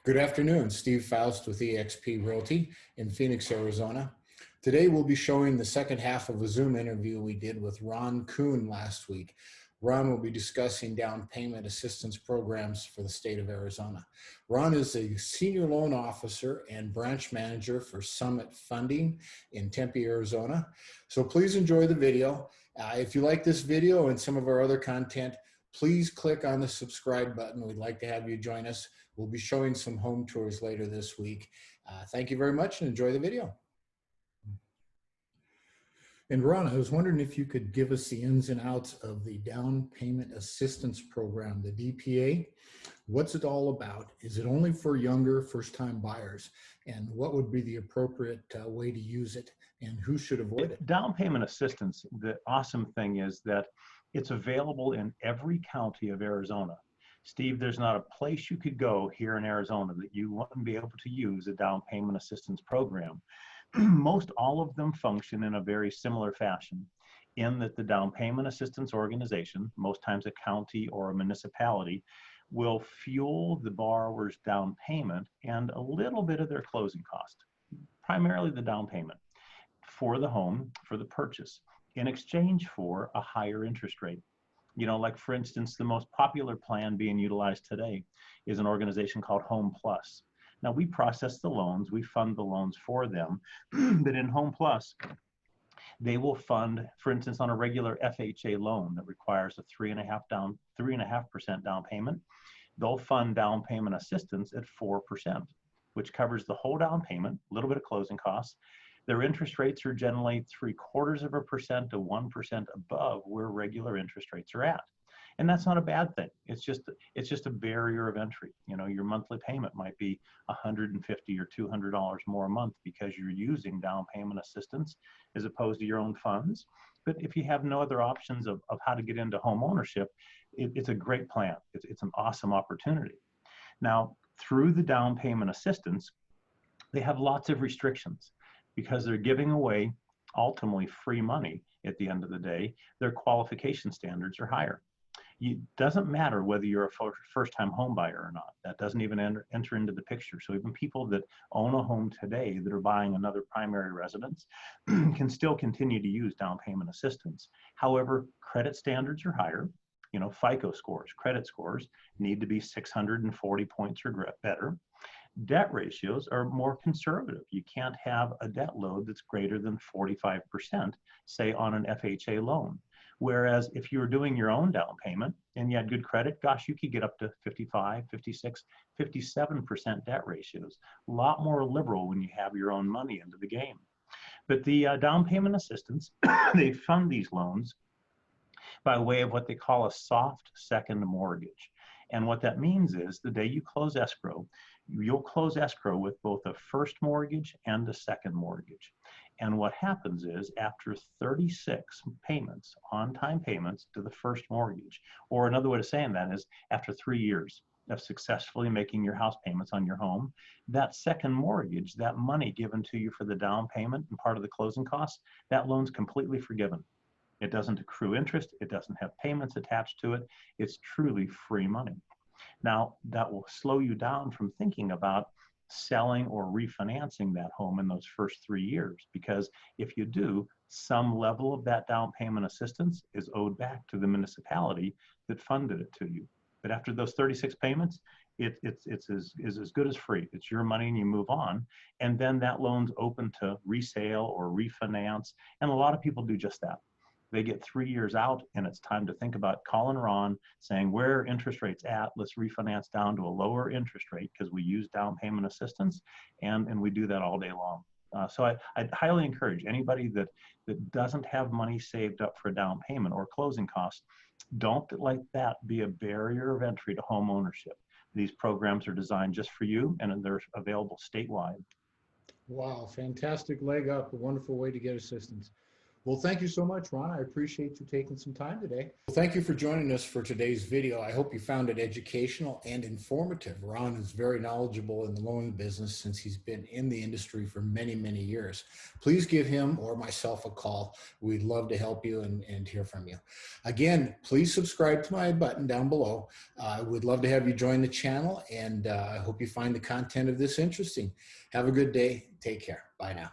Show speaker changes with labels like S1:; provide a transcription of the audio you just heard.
S1: Good afternoon, Steve Faust with eXp Realty in Phoenix, Arizona. Today we'll be showing the second half of a Zoom interview we did with Ron Kuhn last week. Ron will be discussing down payment assistance programs for the state of Arizona. Ron is a senior loan officer and branch manager for Summit Funding in Tempe, Arizona. So please enjoy the video. If you like this video and some of our other content, please click on the subscribe button. We'd like to have you join us. We'll be showing some home tours later this week. Thank you very much and enjoy the video. And Ron, I was wondering if you could give us the ins and outs of the down payment assistance program, the DPA. What's it all about? Is it only for younger first-time buyers? And what would be the appropriate way to use it? And who should avoid it?
S2: Down payment assistance, the awesome thing is that it's available in every county of Arizona. Steve, there's not a place you could go here in Arizona that you wouldn't be able to use a down payment assistance program. Most all of them function in a very similar fashion in that the down payment assistance organization, most times a county or a municipality, will fuel the borrower's down payment and a little bit of their closing cost, primarily the down payment for the home, for the purchase, in exchange for a higher interest rate. You know, like for instance, the most popular plan being utilized today is an organization called Home Plus. Now we process the loans, we fund the loans for them, but in Home Plus, they will fund, for instance, on a regular FHA loan that requires a 3.5% down payment, they'll fund down payment assistance at 4%, which covers the whole down payment, a little bit of closing costs. Their interest rates are generally 0.75% to 1% above where regular interest rates are at. And that's not a bad thing. It's just a barrier of entry. You know, your monthly payment might be $150 or $200 more a month because you're using down payment assistance as opposed to your own funds. But if you have no other options of how to get into home ownership, it's a great plan. It's an awesome opportunity. Now, through the down payment assistance, they have lots of restrictions because they're giving away ultimately free money at the end of the day. Their qualification standards are higher. It doesn't matter whether you're a first-time home buyer or not. That doesn't even enter into the picture. So even people that own a home today that are buying another primary residence can still continue to use down payment assistance. However, credit standards are higher. You know, FICO scores, credit scores need to be 640 points or better. Debt ratios are more conservative. You can't have a debt load that's greater than 45%, say on an FHA loan. Whereas if you were doing your own down payment and you had good credit, gosh, you could get up to 55, 56, 57% debt ratios. A lot more liberal when you have your own money into the game. But the down payment assistance, they fund these loans by way of what they call a soft second mortgage. And what that means is the day you close escrow, you'll close escrow with both a first mortgage and a second mortgage. And what happens is after 36 payments, on-time payments to the first mortgage, or another way of saying that is after 3 years of successfully making your house payments on your home, that second mortgage, that money given to you for the down payment and part of the closing costs, that loan's completely forgiven. It doesn't accrue interest. It doesn't have payments attached to it. It's truly free money. Now, that will slow you down from thinking about selling or refinancing that home in those first 3 years, because if you do, some level of that down payment assistance is owed back to the municipality that funded it to you. But after those 36 payments, it's as good as free. It's your money and you move on. And then that loan's open to resale or refinance. And a lot of people do just that. They get 3 years out and it's time to think about calling Ron, saying, where are interest rates at? Let's refinance down to a lower interest rate because we use down payment assistance, and we do that all day long. So I'd highly encourage anybody that doesn't have money saved up for a down payment or closing costs, don't let that be a barrier of entry to home ownership. These programs are designed just for you and they're available statewide.
S1: Wow, fantastic leg up, a wonderful way to get assistance. Well, thank you so much, Ron. I appreciate you taking some time today. Well, thank you for joining us for today's video. I hope you found it educational and informative. Ron is very knowledgeable in the loan business since he's been in the industry for many, many years. Please give him or myself a call. We'd love to help you and hear from you. Again, please subscribe to my button down below. I would love to have you join the channel, and I hope you find the content of this interesting. Have a good day. Take care. Bye now.